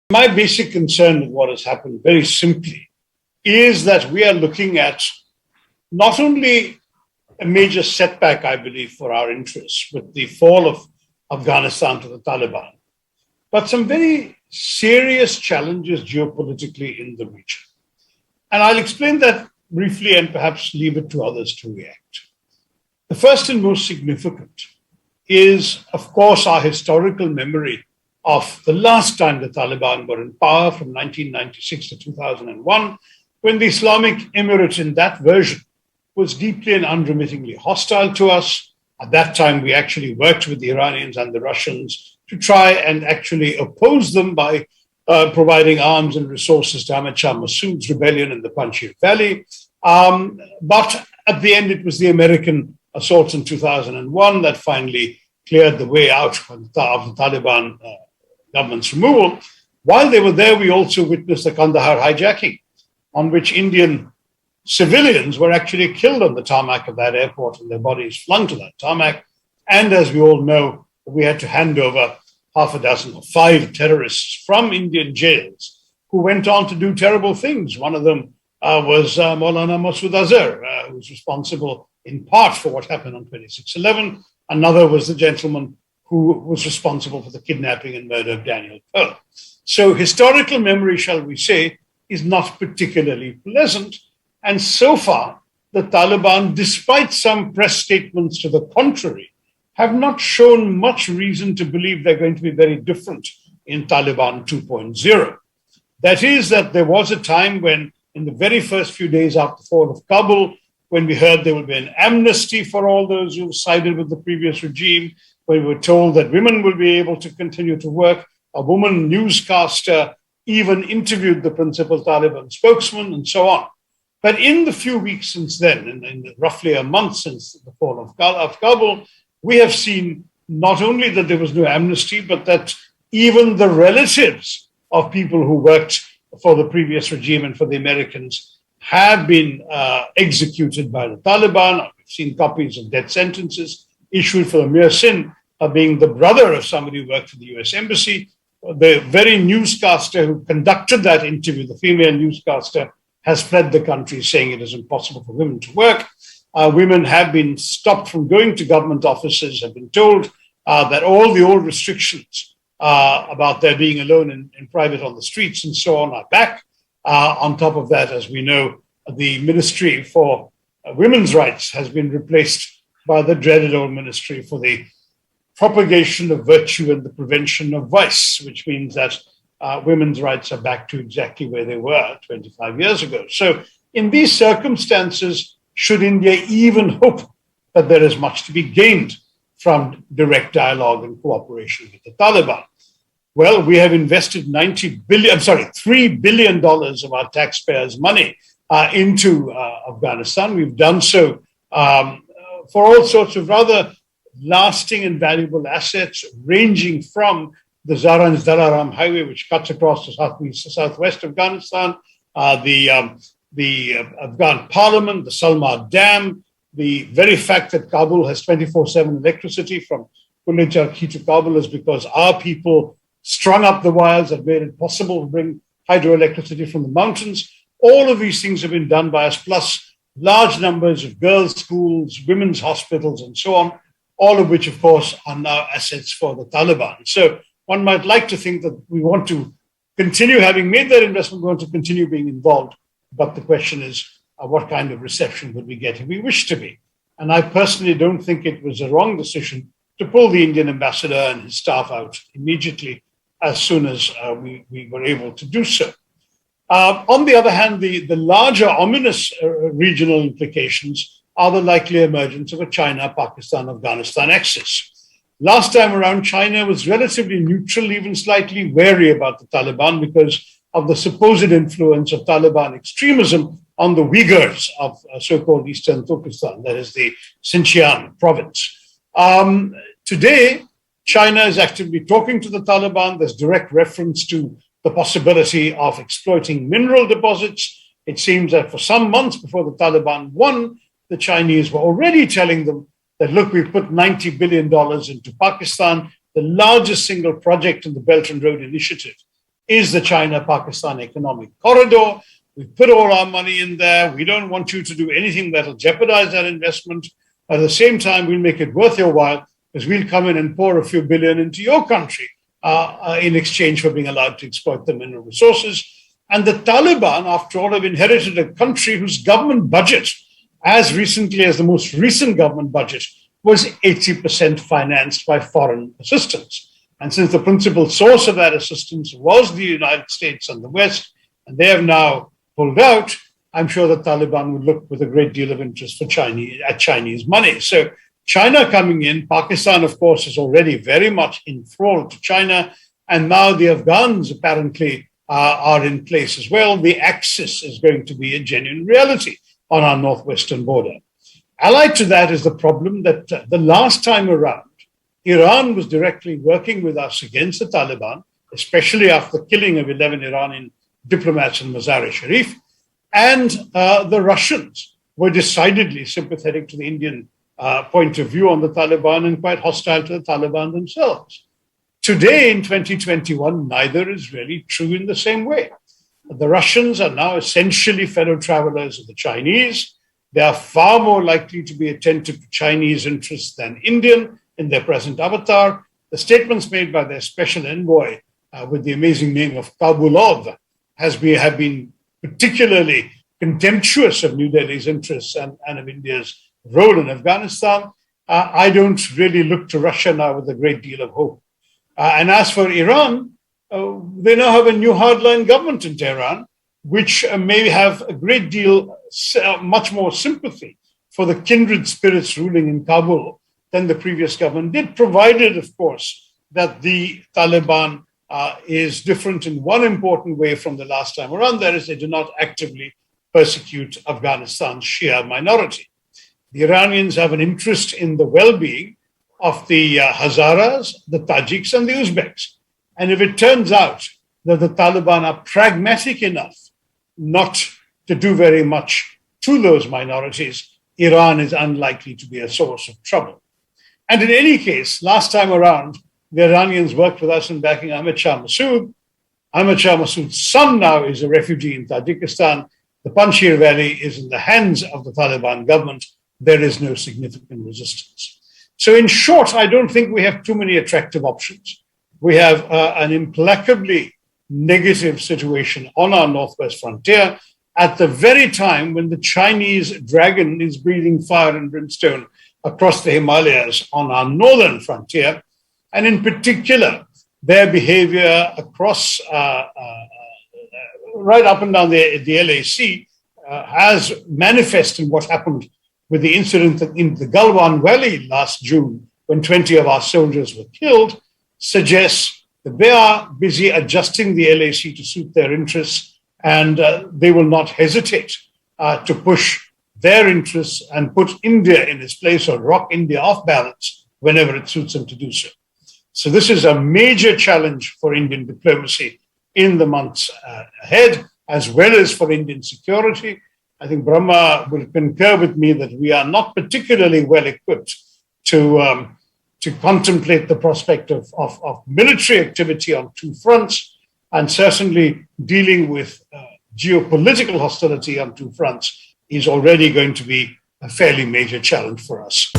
My basic concern with what has happened, very simply, is that we are looking at not only a major setback, I believe, for our interests with the fall of Afghanistan to the Taliban, but some very serious challenges geopolitically in the region. And I'll explain that briefly and perhaps leave it to others to react. The first and most significant is, of course, our historical memory of the last time the Taliban were in power from 1996 to 2001, when the Islamic Emirate in that version was deeply and unremittingly hostile to us. At that time, we actually worked with the Iranians and the Russians to try and actually oppose them by providing arms and resources to Ahmad Shah Massoud's rebellion in the Panjshir Valley. But at the end, it was the American assaults in 2001 that finally cleared the way out of the Taliban government's removal. While they were there, we also witnessed the Kandahar hijacking, on which Indian civilians were actually killed on the tarmac of that airport and their bodies flung to that tarmac. And as we all know, we had to hand over half a dozen or 5 terrorists from Indian jails who went on to do terrible things. One of them was Maulana Masood Azhar, who was responsible in part for what happened on 26/11. Another was the gentleman who was responsible for the kidnapping and murder of Daniel Pearl. So historical memory, shall we say, is not particularly pleasant. And so far, the Taliban, despite some press statements to the contrary, have not shown much reason to believe they're going to be very different in Taliban 2.0. That is, that there was a time when, in the very first few days after the fall of Kabul, when we heard there would be an amnesty for all those who sided with the previous regime, when we were told that women will be able to continue to work. A woman newscaster even interviewed the principal Taliban spokesman and so on. But in the few weeks since then, in roughly a month since the fall of Kabul, we have seen not only that there was no amnesty, but that even the relatives of people who worked for the previous regime and for the Americans have been executed by the Taliban. We've seen copies of death sentences issued for the mere sin of being the brother of somebody who worked for the US Embassy. The very newscaster who conducted that interview, the female newscaster, has fled the country, saying it is impossible for women to work. Women have been stopped from going to government offices, have been told that all the old restrictions about their being alone in private on the streets and so on are back. On top of that, as we know, the Ministry for Women's Rights has been replaced by the dreaded old Ministry for the Propagation of Virtue and the Prevention of Vice, which means that women's rights are back to exactly where they were 25 years ago. So in these circumstances, should India even hope that there is much to be gained from direct dialogue and cooperation with the Taliban? Well, we have invested $3 billion of our taxpayers' money into Afghanistan. We've done so for all sorts of rather lasting and valuable assets, ranging from the Zaranj-Dalaram highway, which cuts across the southwest Afghanistan, the Afghan parliament, the Salma Dam, the very fact that Kabul has 24/7 electricity from Kunduz to Kabul is because our people strung up the wires that made it possible to bring hydroelectricity from the mountains. All of these things have been done by us, plus large numbers of girls' schools, women's hospitals, and so on, all of which, of course, are now assets for the Taliban. So one might like to think that we want to continue, having made that investment, we want to continue being involved. But the question is, what kind of reception would we get if we wish to be? And I personally don't think it was a wrong decision to pull the Indian ambassador and his staff out immediately as soon as we were able to do so. On the other hand, the larger ominous regional implications are the likely emergence of a China-Pakistan-Afghanistan axis. Last time around, China was relatively neutral, even slightly wary about the Taliban because of the supposed influence of Taliban extremism on the Uyghurs of so-called Eastern Turkestan, that is the Xinjiang province. Today, China is actively talking to the Taliban. There's direct reference to the possibility of exploiting mineral deposits. It seems that for some months before the Taliban won, the Chinese were already telling them that, look, we've put $90 billion into Pakistan, the largest single project in the Belt and Road Initiative is the China-Pakistan economic corridor. We put all our money in there. We don't want you to do anything that will jeopardize that investment. At the same time, we'll make it worth your while because we'll come in and pour a few billion into your country in exchange for being allowed to exploit the mineral resources. And the Taliban, after all, have inherited a country whose government budget, as recently as the most recent government budget, was 80% financed by foreign assistance. And since the principal source of that assistance was the United States and the West, and they have now pulled out, I'm sure the Taliban would look with a great deal of interest for Chinese money. So China coming in, Pakistan, of course, is already very much enthralled to China. And now the Afghans apparently are in place as well. The Axis is going to be a genuine reality on our northwestern border. Allied to that is the problem that the last time around, Iran was directly working with us against the Taliban, especially after the killing of 11 Iranian diplomats in Mazar-e-Sharif. And the Russians were decidedly sympathetic to the Indian point of view on the Taliban and quite hostile to the Taliban themselves. Today, in 2021, neither is really true in the same way. The Russians are now essentially fellow travelers of the Chinese. They are far more likely to be attentive to Chinese interests than Indian in their present avatar. The statements made by their special envoy with the amazing name of Kabulov have been particularly contemptuous of New Delhi's interests and of India's role in Afghanistan. I don't really look to Russia now with a great deal of hope. And as for Iran, they now have a new hardline government in Tehran, which may have a great deal, much more sympathy for the kindred spirits ruling in Kabul than the previous government did, provided, of course, that the Taliban is different in one important way from the last time around. That is, they do not actively persecute Afghanistan's Shia minority. The Iranians have an interest in the well-being of the Hazaras, the Tajiks, and the Uzbeks. And if it turns out that the Taliban are pragmatic enough not to do very much to those minorities, Iran is unlikely to be a source of trouble. And in any case, last time around, the Iranians worked with us in backing Ahmad Shah Massoud. Ahmad Shah Massoud's son now is a refugee in Tajikistan. The Panjshir Valley is in the hands of the Taliban government. There is no significant resistance. So in short, I don't think we have too many attractive options. We have an implacably negative situation on our northwest frontier at the very time when the Chinese dragon is breathing fire and brimstone across the Himalayas on our northern frontier. And in particular, their behavior across right up and down the LAC has manifested in what happened with the incident in the Galwan Valley last June when 20 of our soldiers were killed, suggests that they are busy adjusting the LAC to suit their interests, and they will not hesitate to push their interests and put India in its place or rock India off balance whenever it suits them to do so. So this is a major challenge for Indian diplomacy in the months ahead, as well as for Indian security. I think Brahma will concur with me that we are not particularly well equipped to contemplate the prospect of military activity on two fronts, and certainly dealing with geopolitical hostility on two fronts is already going to be a fairly major challenge for us.